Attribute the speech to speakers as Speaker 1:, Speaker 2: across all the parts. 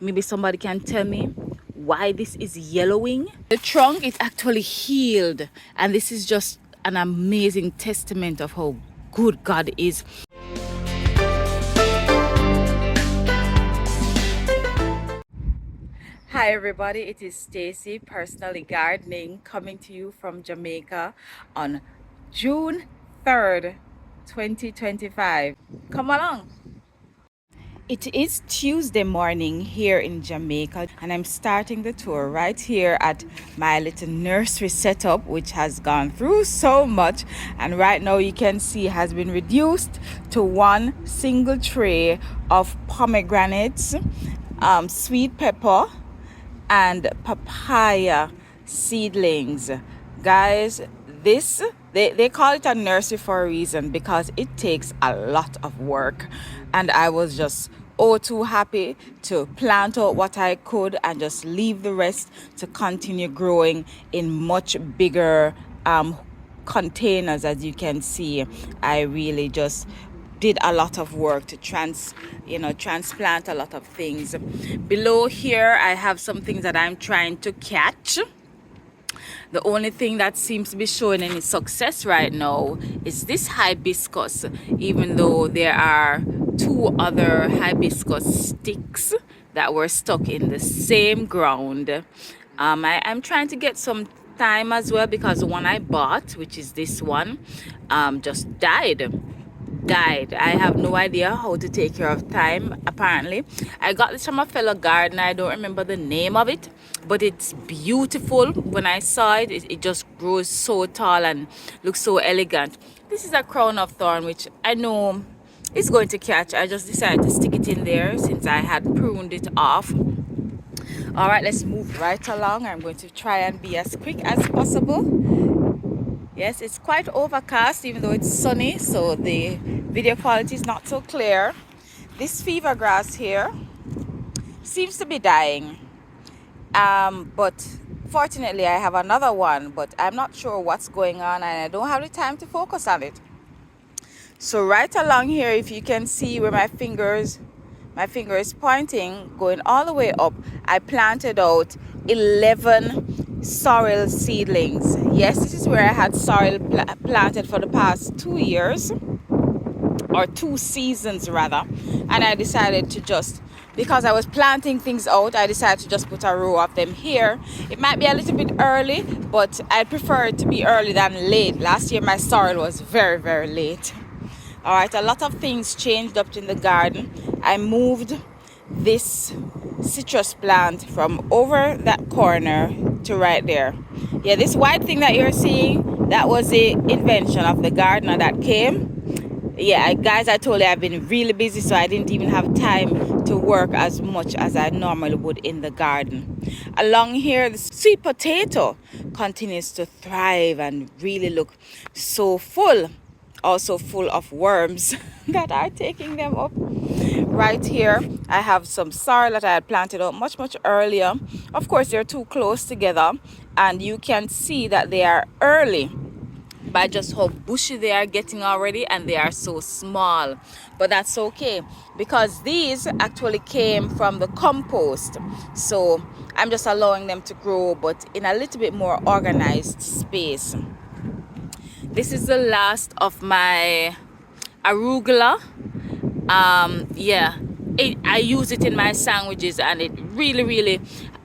Speaker 1: Maybe somebody can tell me why this is yellowing. The trunk is actually healed, and this is just an amazing testament of how good God is. Hi everybody, it is Stacy, personally gardening, coming to you from Jamaica on June 3rd, 2025. Come along. It is Tuesday morning here in Jamaica, and I'm starting the tour right here at my little nursery setup, which has gone through so much, and right now you can see has been reduced to one single tray of pomegranates, sweet pepper, and papaya seedlings. Guys, this they call it a nursery for a reason, because it takes a lot of work, and I was just too happy to plant out what I could and just leave the rest to continue growing in much bigger containers. As you can see, I really just did a lot of work to transplant a lot of things. Below here I have some things that I'm trying to catch. The only thing that seems to be showing any success right now is this hibiscus, even though there are two other hibiscus sticks that were stuck in the same ground. I'm trying to get some time as well, because the one I bought, which is this one, just died. I have no idea how to take care of thyme. Apparently I got this from a fellow gardener. I don't remember the name of it, but it's beautiful. When I saw it, it just grows so tall and looks so elegant. This is a crown of thorn, which I know is going to catch. I just decided to stick it in there since I had pruned it off. All right, let's move right along. I'm going to try and be as quick as possible. Yes, it's quite overcast, even though it's sunny, so the video quality is not so clear. This fever grass here seems to be dying, but fortunately I have another one, but I'm not sure what's going on and I don't have the time to focus on it. So right along here, if you can see where my finger is pointing, going all the way up, I planted out 11 sorrel seedlings. Yes, this is where I had sorrel planted for the past 2 years, or 2 seasons rather, and I decided to just, because I was planting things out, I decided to just put a row of them here. It might be a little bit early, but I prefer it to be early than late. Last year my sorrel was very, very late. All right, a lot of things changed up in the garden. I moved this citrus plant from over that corner to right there. Yeah, this white thing that you're seeing, that was the invention of the gardener that came. Yeah, guys, I told you I've been really busy, so I didn't even have time to work as much as I normally would in the garden. Along here, the sweet potato continues to thrive and really look so full. Also full of worms that are taking them up. Right here I have some sorrel that I had planted out much earlier. Of course, they're too close together, and you can see that they are early by just how bushy they are getting already, and they are so small. But that's okay, because these actually came from the compost, so I'm just allowing them to grow, but in a little bit more organized space. This is the last of my arugula. I use it in my sandwiches, and it really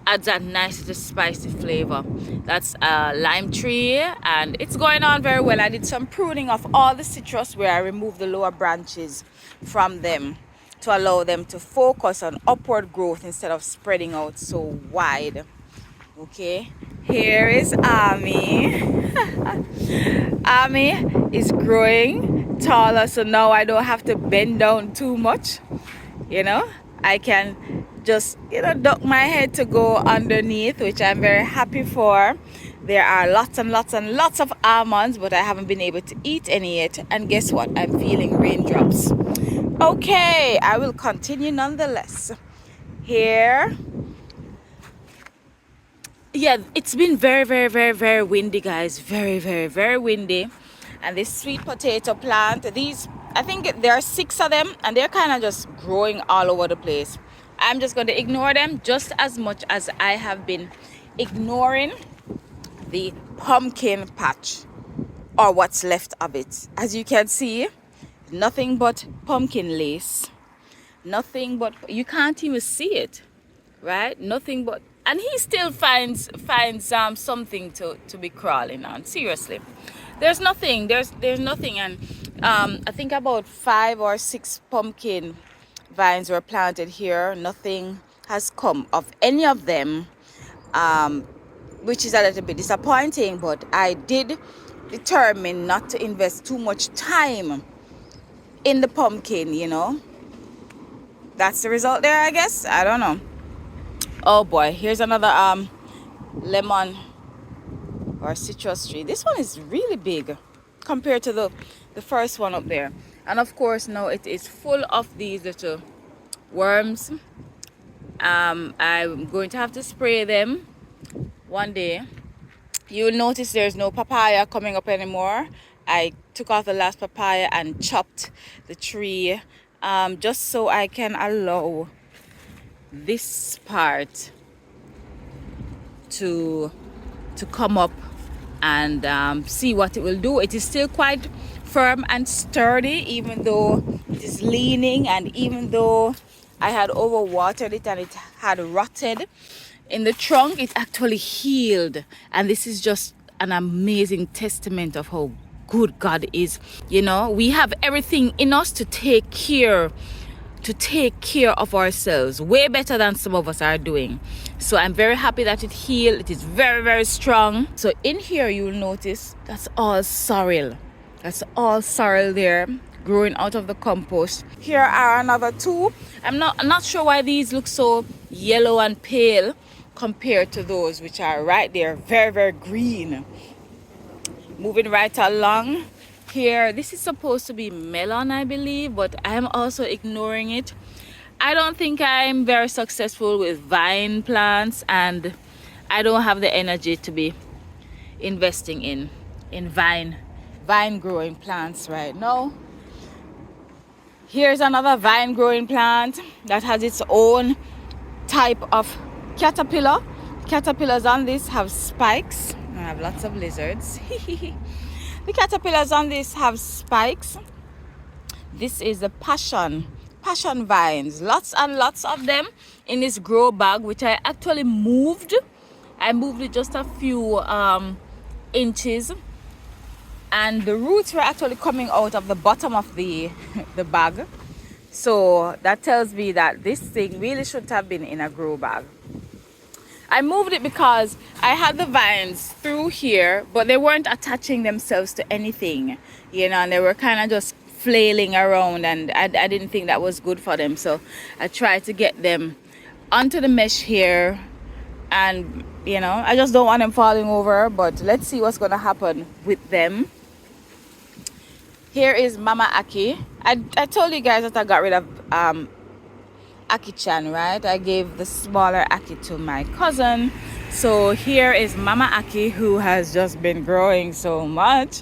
Speaker 1: adds that nice little spicy flavor. That's a lime tree, and it's going on very well. I did some pruning of all the citrus, where I removed the lower branches from them to allow them to focus on upward growth instead of spreading out so wide. Okay, here is Ami. Ami is growing taller, so now I don't have to bend down too much. I can just duck my head to go underneath, which I'm very happy for. There are lots and lots of almonds, but I haven't been able to eat any yet, and guess what, I'm feeling raindrops. Okay, I will continue nonetheless. Here, yeah, it's been very windy, guys. Very windy. And this sweet potato plant, these, I think there are 6 of them, and they're kind of just growing all over the place. I'm just going to ignore them just as much as I have been ignoring the pumpkin patch, or what's left of it. As you can see, nothing but pumpkin lace. Nothing but, you can't even see it, right? Nothing but, and he still finds something to be crawling on. Seriously, there's nothing. There's nothing. And I think about 5 or 6 pumpkin vines were planted here. Nothing has come of any of them, which is a little bit disappointing. But I did determine not to invest too much time in the pumpkin, you know. That's the result there, I guess. I don't know. Oh boy, here's another lemon or citrus tree. This one is really big compared to the first one up there. And of course now it is full of these little worms. I'm going to have to spray them one day. You'll notice there's no papaya coming up anymore. I took off the last papaya and chopped the tree, just so I can allow this part to come up and see what it will do. It is still quite firm and sturdy, even though it is leaning, and even though I had overwatered it and it had rotted in the trunk, it actually healed. And this is just an amazing testament of how good God is. You know, we have everything in us to take care of ourselves, way better than some of us are doing. So I'm very happy that it healed. It is very, very strong. So in here you'll notice that's all sorrel. That's all sorrel there, growing out of the compost. Here are another 2. I'm not sure why these look so yellow and pale compared to those which are right there, very, very green. Moving right along here, this is supposed to be melon, I believe, but I'm also ignoring it. I don't think I'm very successful with vine plants, and I don't have the energy to be investing in vine growing plants right now. Here's another vine growing plant that has its own type of caterpillar. Caterpillars on this have spikes. I have lots of lizards. The caterpillars on this have spikes. This is the passion vines. Lots and lots of them in this grow bag, which I actually moved. I moved it just a few inches, and the roots were actually coming out of the bottom of the bag. So that tells me that this thing really shouldn't have been in a grow bag. I moved it because I had the vines through here, but they weren't attaching themselves to anything, you know, and they were kind of just flailing around, and I didn't think that was good for them. So I tried to get them onto the mesh here, and you know, I just don't want them falling over, but let's see what's going to happen with them. Here is Mama Aki. I told you guys that I got rid of Aki-chan, right? I gave the smaller Aki to my cousin. So here is Mama Aki, who has just been growing so much.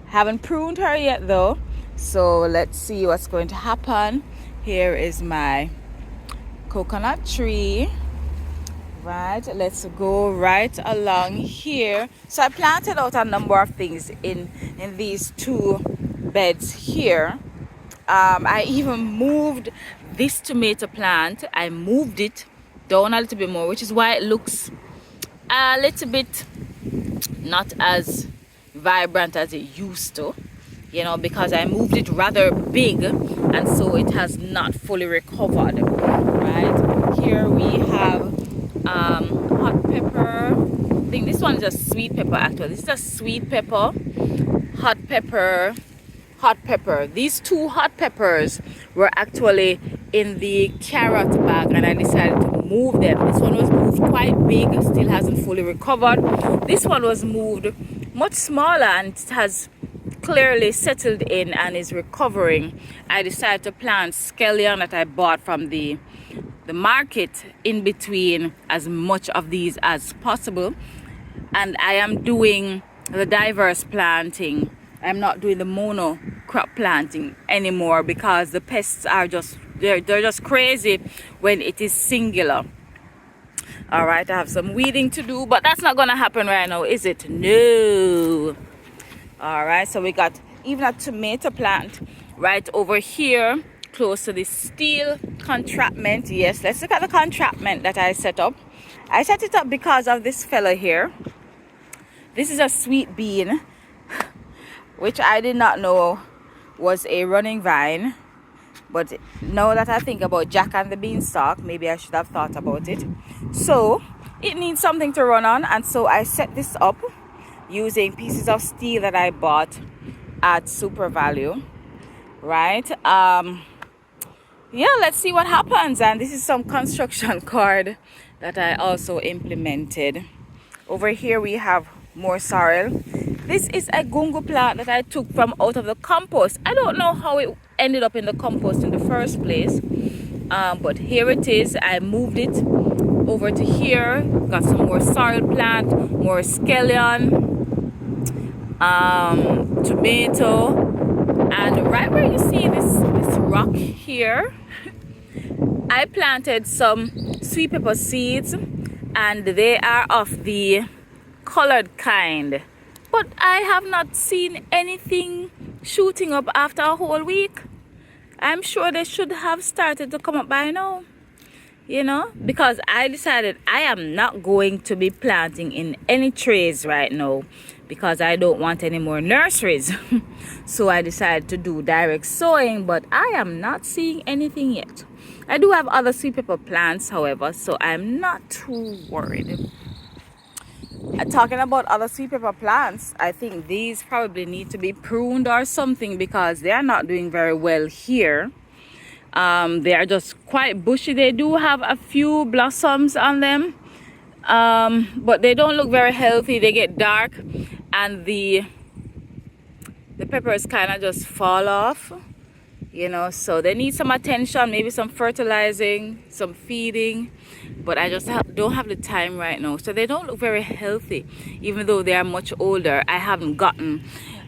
Speaker 1: Haven't pruned her yet though. So let's see what's going to happen. Here is my coconut tree. Right, let's go right along here. So I planted out a number of things in these 2 beds here. I even moved this tomato plant. I moved it down a little bit more, which is why it looks a little bit not as vibrant as it used to, you know, because I moved it rather big, and so it has not fully recovered. Right, here we have hot pepper. I think this one is a sweet pepper actually. This is a sweet pepper, hot pepper. These 2 hot peppers were actually in the carrot bag, and I decided to move them. This one was moved quite big, still hasn't fully recovered. This one was moved much smaller and it has clearly settled in and is recovering. I decided to plant scallion that I bought from the market in between as much of these as possible, and I am doing the diverse planting. I'm not doing the mono crop planting anymore because the pests are just They're just crazy when it is singular. All right, I have some weeding to do, but that's not gonna happen right now, is it? No. All right, so we got even a tomato plant right over here close to the steel contraptment. Yes, let's look at the contraptment that I set up. I set it up because of this fella here. This is a sweet bean, which I did not know was a running vine. But now that I think about Jack and the Beanstalk, maybe I should have thought about it. So it needs something to run on, and so I set this up using pieces of steel that I bought at Super Value. Right? Yeah, let's see what happens. And this is some construction cord that I also implemented. Over here we have more sorrel. This is a gungo plant that I took from out of the compost. I don't know how it ended up in the compost in the first place, but here it is. I moved it over to here. Got some more sorrel plant, more scallion, tomato, and right where you see this rock here, I planted some sweet pepper seeds, and they are of the colored kind, but I have not seen anything shooting up after a whole week. I'm sure they should have started to come up by now, you know, because I decided I am not going to be planting in any trays right now because I don't want any more nurseries. So I decided to do direct sowing, but I am not seeing anything yet. I do have other sweet pepper plants, however, so I'm not too worried. Talking about other sweet pepper plants, I think these probably need to be pruned or something because they are not doing very well here. They are just quite bushy. They do have a few blossoms on them, but they don't look very healthy. They get dark and the peppers kind of just fall off, you know, so they need some attention, maybe some fertilizing, some feeding, but I just don't have the time right now. So they don't look very healthy, even though they are much older. I haven't gotten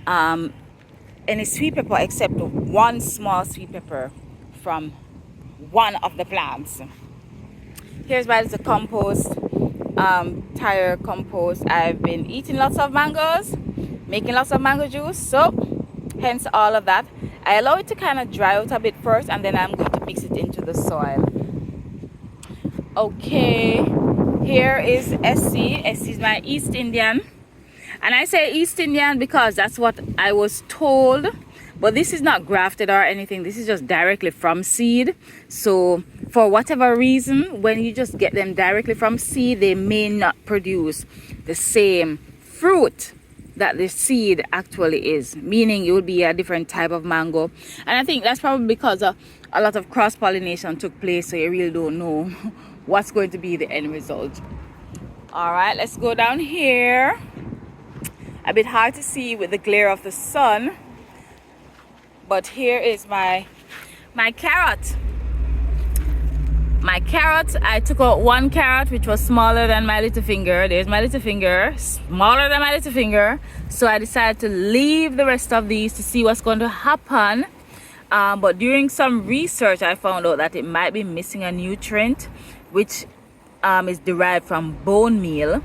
Speaker 1: any sweet pepper except one small sweet pepper from one of the plants. Here's my little compost, tire compost. I've been eating lots of mangoes, making lots of mango juice, so hence all of that. I allow it to kind of dry out a bit first, and then I'm going to mix it into the soil. Okay, here is Essie. Essie is my East Indian, and I say East Indian because that's what I was told, but this is not grafted or anything. This is just directly from seed. So for whatever reason, when you just get them directly from seed, they may not produce the same fruit that the seed actually is, meaning it would be a different type of mango. And I think that's probably because a lot of cross-pollination took place, so you really don't know what's going to be the end result. All right, let's go down here. A bit hard to see with the glare of the sun, but here is my carrot. My carrot, I took out one carrot which was smaller than my little finger. There's my little finger, smaller than my little finger. So I decided to leave the rest of these to see what's going to happen. But during some research, I found out that it might be missing a nutrient, which is derived from bone meal.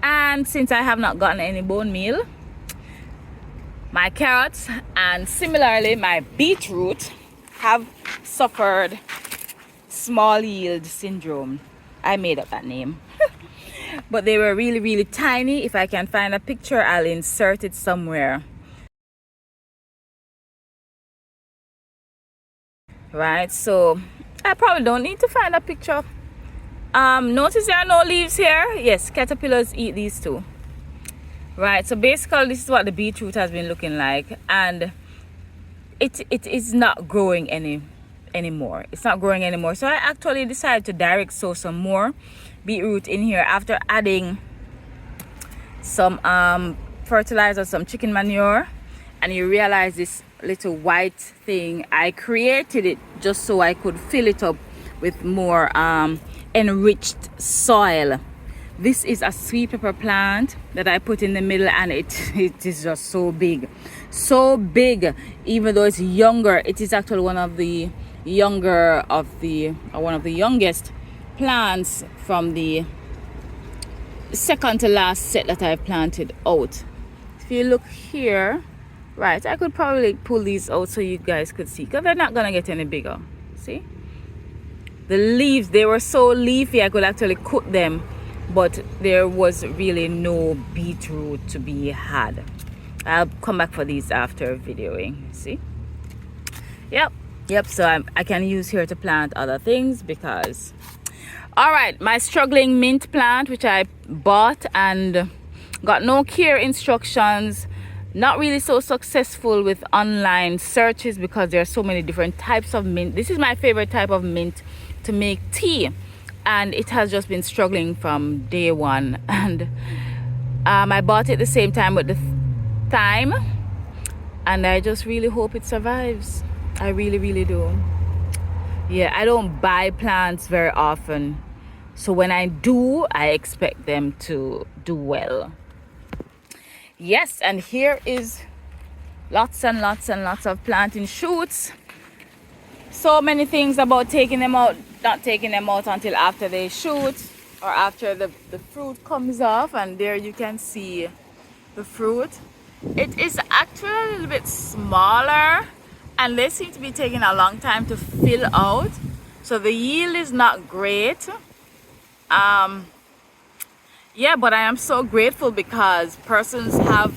Speaker 1: And since I have not gotten any bone meal, my carrots and similarly my beetroot have suffered small yield syndrome. I made up that name. But they were really, really tiny. If I can find a picture, I'll insert it somewhere. Right, so I probably don't need to find a picture. Notice there are no leaves here. Yes, caterpillars eat these too. Right, so basically this is what the beetroot has been looking like, and it is not growing anymore. It's not growing anymore. So I actually decided to direct sow some more beetroot in here after adding some fertilizer, some chicken manure. And you realize this little white thing, I created it just so I could fill it up with more enriched soil. This is a sweet pepper plant that I put in the middle, and it is just so big, even though it's younger. It is actually one of the younger of the, or one of the youngest plants from the second to last set that I've planted out. If you look here, right, I could probably pull these out so you guys could see, because they're not gonna get any bigger. See, the leaves, they were so leafy I could actually cut them, but there was really no beetroot to be had. I'll come back for these after videoing. See, yep, so I can use here to plant other things because, all right, my struggling mint plant, which I bought and got no care instructions, not really so successful with online searches because there are so many different types of mint. This is my favorite type of mint to make tea, and it has just been struggling from day one. And I bought it the same time with the thyme, and I just really hope it survives. I really do. Yeah, I don't buy plants very often, so when I do, I expect them to do well. Yes, and here is lots and lots of planting shoots. So many things about taking them out, not taking them out until after they shoot or after the fruit comes off. And there you can see the fruit. It is actually a little bit smaller, and they seem to be taking a long time to fill out, so the yield is not great. Yeah, but I am so grateful because persons have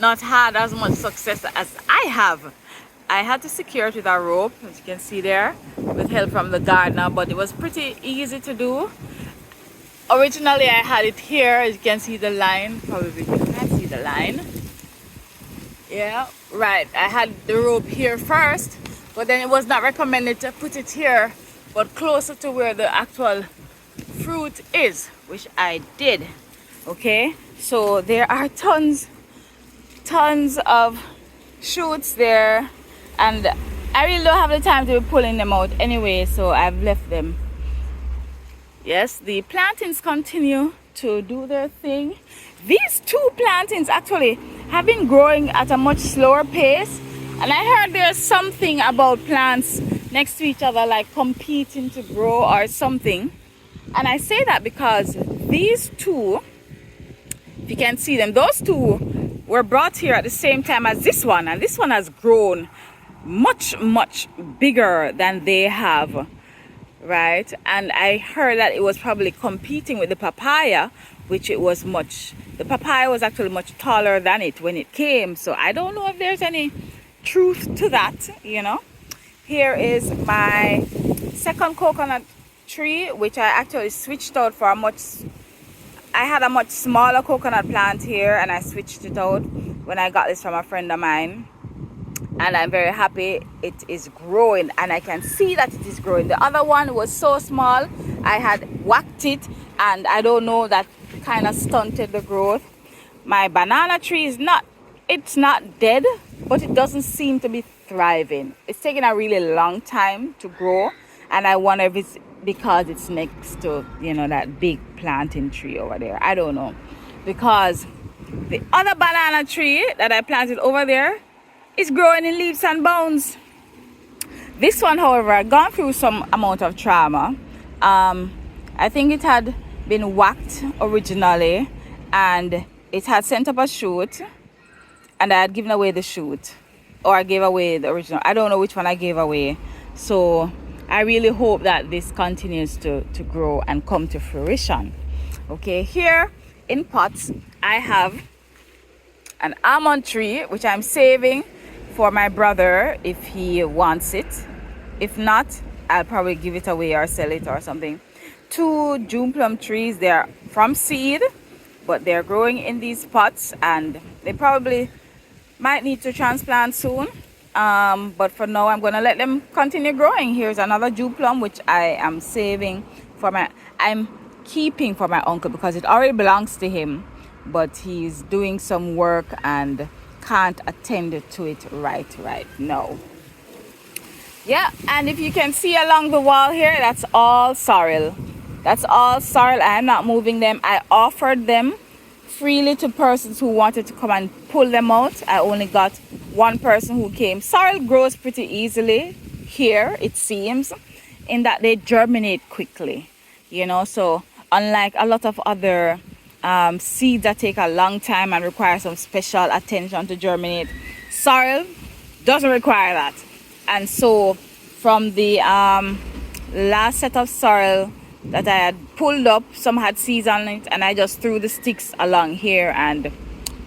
Speaker 1: not had as much success as I have. I had to secure it with a rope, as you can see there, with help from the gardener, but it was pretty easy to do. Originally I had it here, as you can see the line, probably you can see the line. Yeah, right, I had the rope here first, but then it was not recommended to put it here, but closer to where the actual fruit is, which I did. Okay, so there are tons of shoots there, and I really don't have the time to be pulling them out anyway, so I've left them. Yes, the plantings continue to do their thing. These two plantings actually have been growing at a much slower pace, and I heard there's something about plants next to each other like competing to grow or something. And I say that because these two, if you can see them, those two were brought here at the same time as this one, and this one has grown much bigger than they have, right? And I heard that it was probably competing with the papaya, which it was the papaya was actually much taller than it when it came. So I don't know if there's any truth to that, you know. Here is my second coconut tree, which I actually switched out for I had a much smaller coconut plant here, and I switched it out when I got this from a friend of mine, and I'm very happy it is growing, and I can see that it is growing. The other one was so small, I had whacked it, and I don't know, that kind of stunted the growth. My banana tree is not dead, but it doesn't seem to be thriving. It's taking a really long time to grow, and I wonder if it's because it's next to, you know, that big planting tree over there. I don't know, because the other banana tree that I planted over there is growing in leaves and bounds. This one, however, had gone through some amount of trauma. I think it had been whacked originally, and it had sent up a shoot, and I had given away the shoot, or I gave away the original. I don't know which one I gave away. So I really hope that this continues to grow and come to fruition. Okay, here in pots I have an almond tree, which I'm saving for my brother if he wants it. If not, I'll probably give it away or sell it or something. 2 June plum trees, they're from seed, but they're growing in these pots, and they probably might need to transplant soon. But for now, I'm gonna let them continue growing. Here's another June plum, which I am saving for I'm keeping for my uncle, because it already belongs to him, but he's doing some work and can't attend to it right now. Yeah, and if you can see along the wall here, that's all sorrel. I'm not moving them. I offered them freely to persons who wanted to come and pull them out. I only got one person who came. Sorrel grows pretty easily here, it seems, in that they germinate quickly, you know. So unlike a lot of other seeds that take a long time and require some special attention to germinate, sorrel doesn't require that. And so from the last set of sorrel that I had pulled up, some had seeds on it, and I just threw the sticks along here, and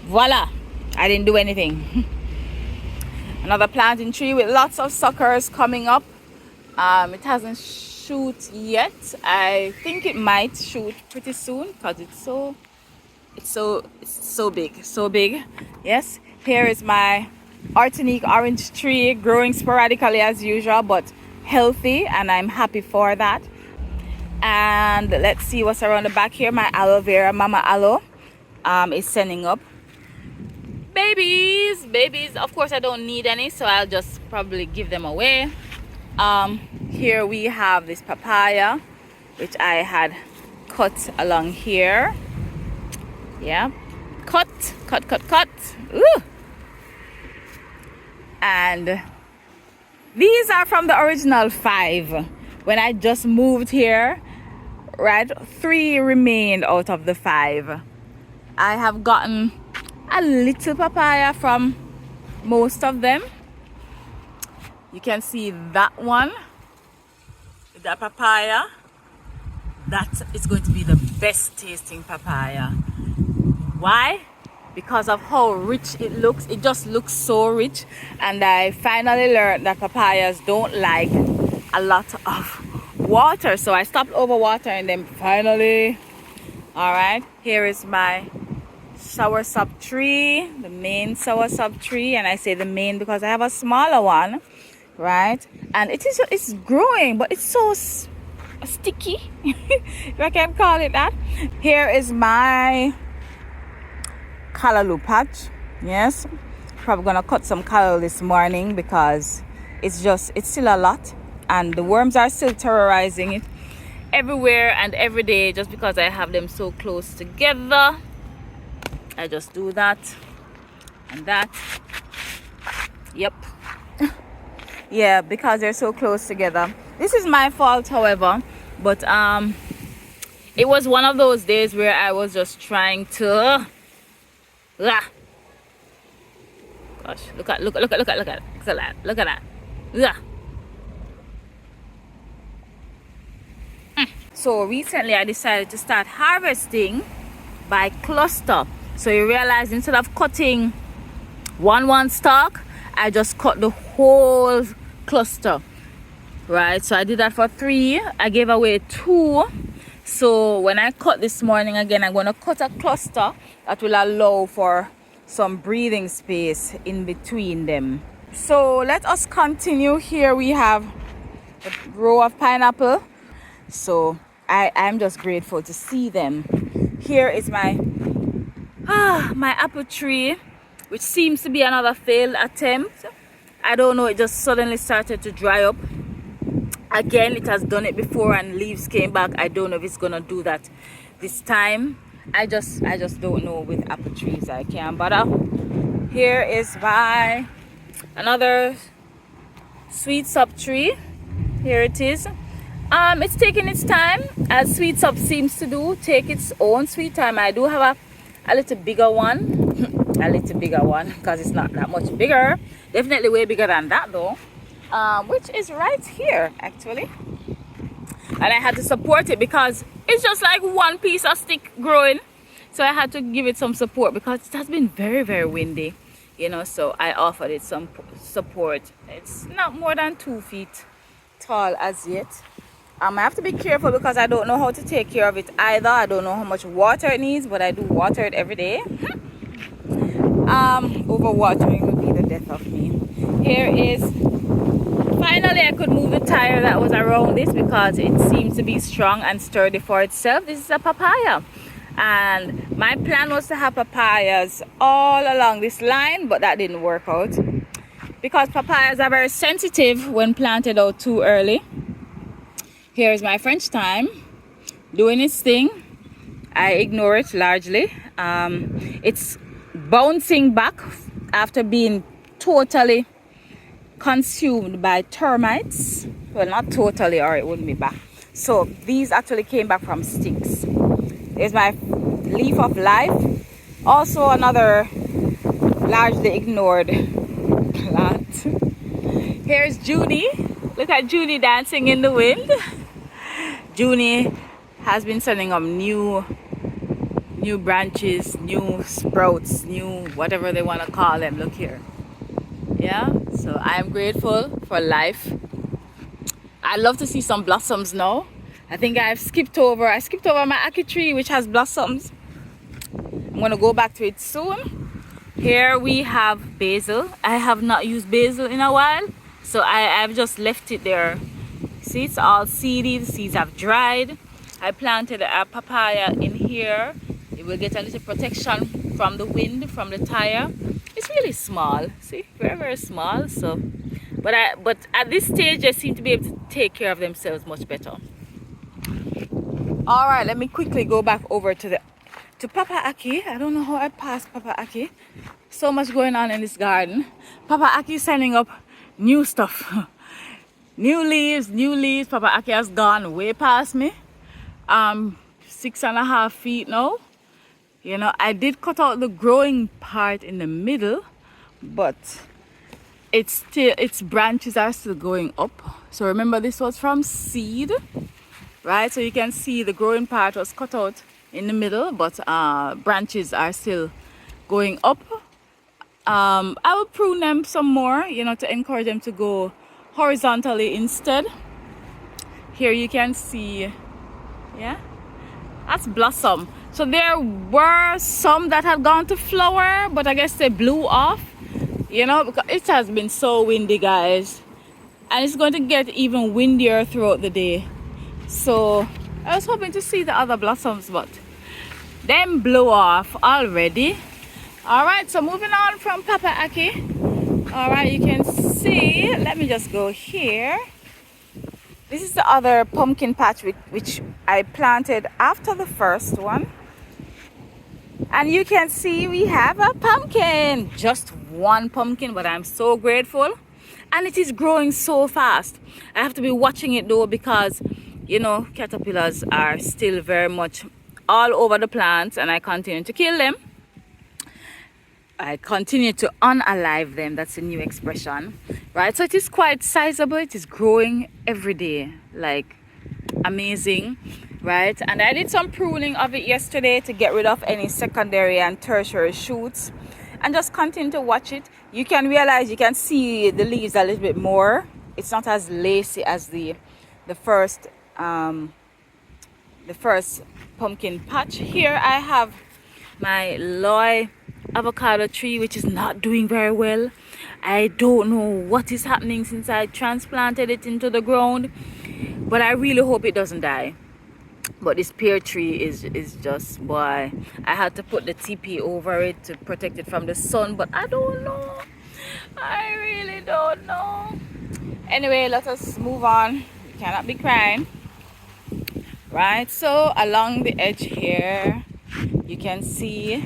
Speaker 1: voila, I didn't do anything. Another planting tree with lots of suckers coming up. It hasn't shoot yet. I think it might shoot pretty soon because it's so big. Yes, here is my Artenique orange tree, growing sporadically as usual, but healthy, and I'm happy for that. And let's see what's around the back here. My aloe vera, Mama Aloe, is sending up babies. Of course I don't need any, so I'll just probably give them away. Here we have this papaya, which I had cut along here. Yeah, cut. Ooh. And these are from the original 5 when I just moved here, right? 3 remained out of the 5. I have gotten a little papaya from most of them. You can see that one, that papaya. That is going to be the best tasting papaya. Why? Because of how rich it looks. It just looks so rich. And I finally learned that papayas don't like a lot of water, so I stopped overwatering them finally. All right, here is my soursop tree, the main soursop tree, and I say the main because I have a smaller one, right? And it's growing, but it's so sticky, if I can call it that. Here is my callaloo patch. Yes, probably gonna cut some callaloo this morning because it's still a lot, and the worms are still terrorizing it everywhere and every day. Just because I have them so close together, I just do that and that. Yep. Yeah, because they're so close together. This is my fault, however, but it was one of those days where I was just trying to gosh, look at that. So recently I decided to start harvesting by cluster. So you realize instead of cutting one stalk, I just cut the whole cluster, right? So I did that for 3. I gave away 2. So when I cut this morning again, I'm going to cut a cluster that will allow for some breathing space in between them. So let us continue. Here we have a row of pineapple. So I'm just grateful to see them. Here is my apple tree, which seems to be another failed attempt. I don't know, it just suddenly started to dry up again. It has done it before and leaves came back. I don't know if it's gonna do that this time. I just don't know with apple trees. I can't bother. Here is my another sweet sop tree. Here it is. It's taking its time, as sweet sop seems to do, take its own sweet time. I do have a little bigger one, a little bigger one, because it's not that much bigger. Definitely way bigger than that though, which is right here actually. And I had to support it because it's just like one piece of stick growing, so I had to give it some support because it has been very, very windy, you know. So I offered it some support. It's not more than 2 feet tall as yet. I have to be careful because I don't know how to take care of it either. I don't know how much water it needs, but I do water it every day. Overwatering would be the death of me. Here is, finally I could move the tire that was around this because it seems to be strong and sturdy for itself. This is a papaya, and my plan was to have papayas all along this line, but that didn't work out because papayas are very sensitive when planted out too early. Here's my French thyme doing its thing. I ignore it largely. It's bouncing back after being totally consumed by termites. Well, not totally, or it wouldn't be back. So these actually came back from sticks. There's my leaf of life. Also another largely ignored plant. Here's Junie. Look at Junie dancing in the wind. Junie has been sending up new branches, new sprouts, new whatever they want to call them. Look here. Yeah, so I am grateful for life. I'd love to see some blossoms now. I think I skipped over my ackee tree, which has blossoms. I'm gonna go back to it soon. Here we have basil. I have not used basil in a while, so I've just left it there. See, it's all seedy. The seeds have dried. I planted a papaya in here. It will get a little protection from the wind, from the tire. It's really small. See, very, very small. So, but at this stage, they seem to be able to take care of themselves much better. All right, let me quickly go back over to Papa Ackee. I don't know how I passed Papa Ackee. So much going on in this garden. Papa Ackee is sending up new stuff. New leaves. Papa Ackee has gone way past me. 6.5 feet now. You know, I did cut out the growing part in the middle, but its branches are still going up. So remember, this was from seed, right? So you can see the growing part was cut out in the middle, but branches are still going up. I will prune them some more, you know, to encourage them to go horizontally instead. Here you can see, yeah, that's blossom. So there were some that had gone to flower, but I guess they blew off, you know, because it has been so windy, guys, and it's going to get even windier throughout the day. So I was hoping to see the other blossoms, but them blew off already. All right, so moving on from Papa Ackee. All right, you can see, let me just go here. This is the other pumpkin patch which I planted after the first one. And you can see we have a pumpkin. Just one pumpkin, but I'm so grateful. And it is growing so fast. I have to be watching it though, because, you know, caterpillars are still very much all over the plants, and I continue to kill them. I continue to unalive them. That's a new expression, right? So it is quite sizable. It is growing every day, like amazing, right? And I did some pruning of it yesterday to get rid of any secondary and tertiary shoots, and just continue to watch it. You can realize, you can see the leaves a little bit more. It's not as lacy as the first pumpkin patch. Here I have my loy avocado tree, which is not doing very well. I don't know what is happening since I transplanted it into the ground, but I really hope it doesn't die. But this pear tree is just, boy, I had to put the TP over it to protect it from the sun, but I don't know. I really don't know. Anyway, let us move on. You cannot be crying, right? So along the edge here, you can see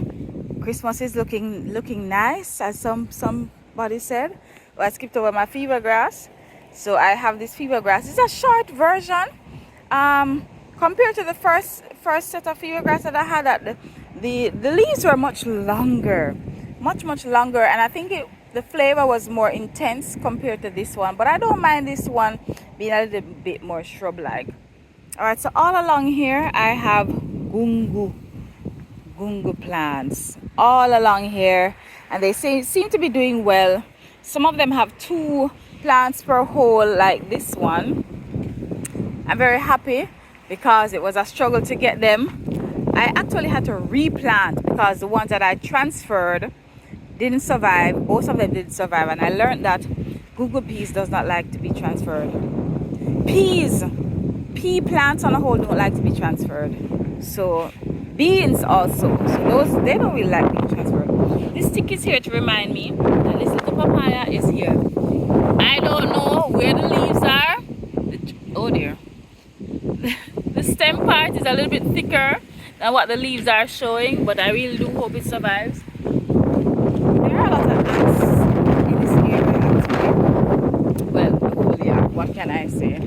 Speaker 1: Christmas is looking nice, as somebody said. Well, I skipped over my fever grass. So I have this fever grass. It's a short version compared to the first set of fever grass that I had. The leaves were much longer, much longer, and I think the flavor was more intense compared to this one. But I don't mind this one being a little bit more shrub-like. All right, so all along here I have gungu plants all along here, and they seem to be doing well. Some of them have 2 plants per hole, like this one. I'm very happy because it was a struggle to get them. I actually had to replant because the ones that I transferred didn't survive. Both of them didn't survive, and I learned that Google peas does not like to be transferred. Pea plants on a whole don't like to be transferred. So beans also, so those, they don't really like being transferred. This stick is here to remind me that this little papaya is here. I don't know where the leaves are. Oh dear. The stem part is a little bit thicker than what the leaves are showing, but I really do hope it survives. There are a lot of ants in this area actually. what can I say?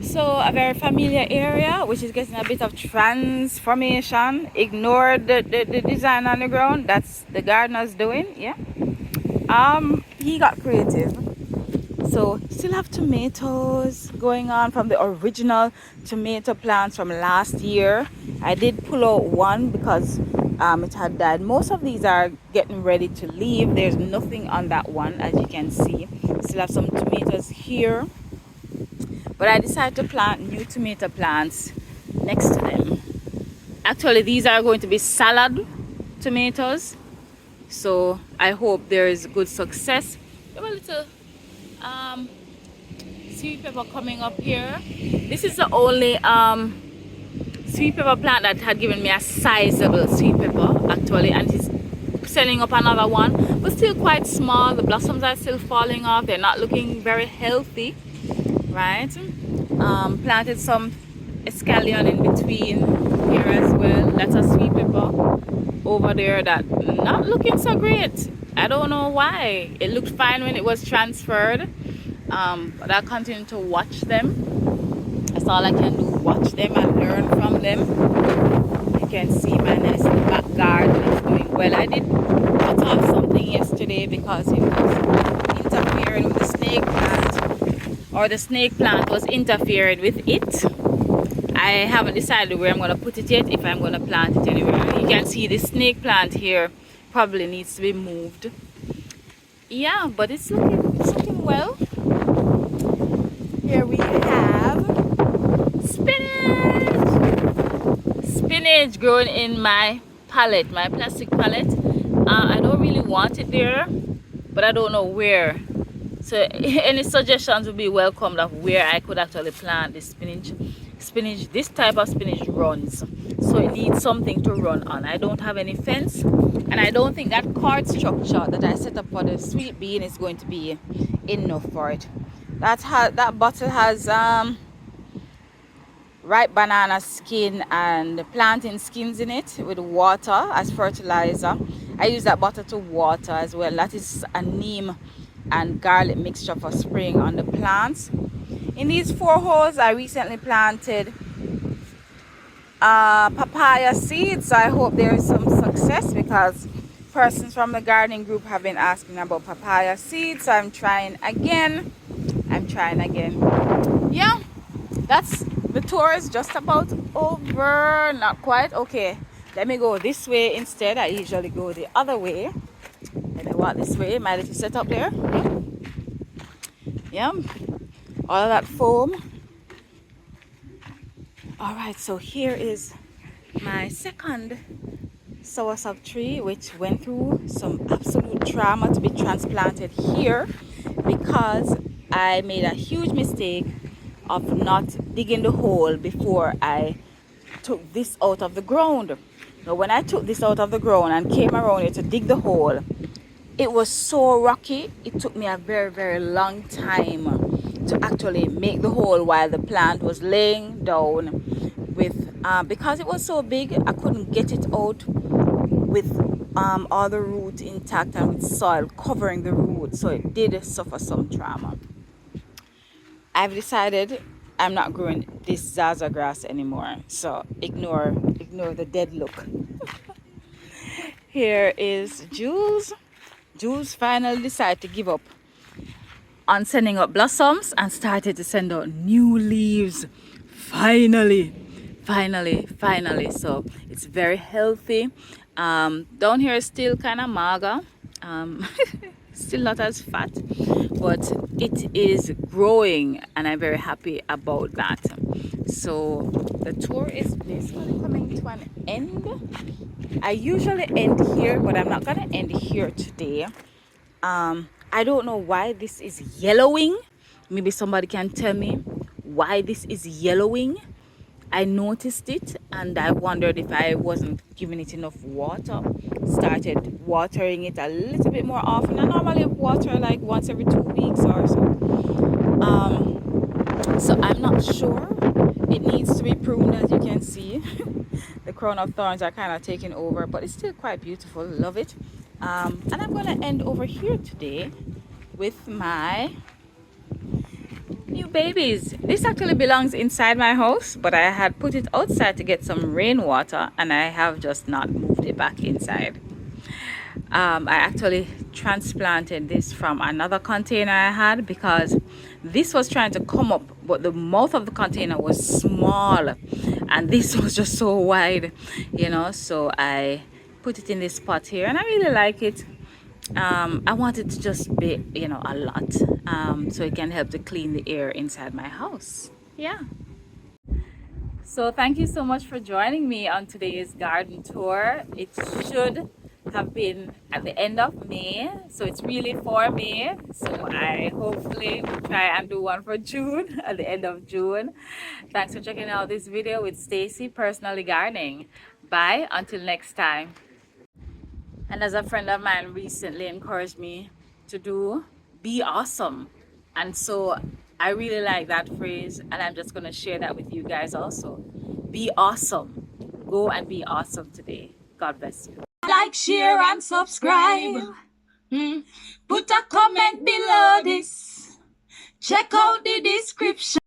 Speaker 1: So a very familiar area, which is getting a bit of transformation. Ignore the design on the ground. That's the gardener's doing. Yeah. He got creative. So still have tomatoes going on from the original tomato plants from last year. I did pull out one because it had died. Most of these are getting ready to leave. There's nothing on that one, as you can see. Still have some tomatoes here, but I decided to plant new tomato plants next to them. Actually, these are going to be salad tomatoes, so I hope there is good success. We have a little sweet pepper coming up here. This is the only sweet pepper plant that had given me a sizable sweet pepper actually, and it's setting up another one, but still quite small. The blossoms are still falling off. They're not looking very healthy, right? Planted some escallion in between here as well. That's a sweet pepper over there that not looking so great. I don't know why. It looked fine when it was transferred, but I continue to watch them. That's all I can do, watch them and learn from them. You can see my nice little back garden is doing well. I did cut off something yesterday because it was interfering with the snake plant, or the snake plant was interfering with it. I haven't decided where I'm going to put it yet, if I'm going to plant it anywhere. You can see the snake plant here probably needs to be moved. Yeah, but it's looking well. Here we have spinach growing in my pallet, my plastic pallet. I don't really want it there, but I don't know where. So any suggestions would be welcomed of where I could actually plant this spinach. This type of spinach runs, so it needs something to run on. I don't have any fence, and I don't think that cord structure that I set up for the sweet bean is going to be enough for it. That bottle has ripe banana skin and plantain skins in it with water as fertilizer. I use that bottle to water as well. That is a neem and garlic mixture for spraying on the plants. In these 4 holes, I recently planted papaya seeds, so I hope there is some success, because persons from the gardening group have been asking about papaya seeds. So I'm trying again. Yeah, that's the tour is just about over. Not quite. Okay, let me go this way instead. I usually go the other way. Let me walk this way. My little setup there. Yeah, all of that foam. All right, so here is my second soursop tree, which went through some absolute trauma to be transplanted here, because I made a huge mistake of not digging the hole before I took this out of the ground. Now when I took this out of the ground and came around here to dig the hole, it was so rocky. It took me a very, very long time to actually make the hole while the plant was laying down with because it was so big, I couldn't get it out with all the roots intact and with soil covering the roots, so it did suffer some trauma. I've decided I'm not growing this Zaza grass anymore, so ignore the dead look. Here is Jules. Jules finally decided to give up on sending up blossoms and started to send out new leaves. Finally. So it's very healthy. Down here is still kind of mager. Still not as fat, but it is growing, and I'm very happy about that. So the tour is basically coming to an end. I usually end here, but I'm not gonna end here today. I don't know why this is yellowing. Maybe somebody can tell me why this is yellowing. I noticed it and I wondered if I wasn't giving it enough water. Started watering it a little bit more often. I normally water like once every 2 weeks or so. So I'm not sure. It needs to be pruned, as you can see. The crown of thorns are kind of taking over, but it's still quite beautiful. Love it. And I'm going to end over here today with my New babies. This actually belongs inside my house, but I had put it outside to get some rainwater and I have just not moved it back inside. I actually transplanted this from another container I had because this was trying to come up, but the mouth of the container was small and this was just so wide, you know. So I put it in this pot here and I really like it. I want it to just be, you know, a lot, so it can help to clean the air inside my house. Yeah. So thank you so much for joining me on today's garden tour. It should have been at the end of May, so it's really for May. So I hopefully will try and do one for June at the end of June. Thanks for checking out this video with Stacy Personally Gardening. Bye until next time. And as a friend of mine recently encouraged me to do, be awesome. And so I really like that phrase, and I'm just going to share that with you guys also. Be awesome. Go and be awesome today. God bless you.
Speaker 2: Like, share, and subscribe. Put a comment below this. Check out the description.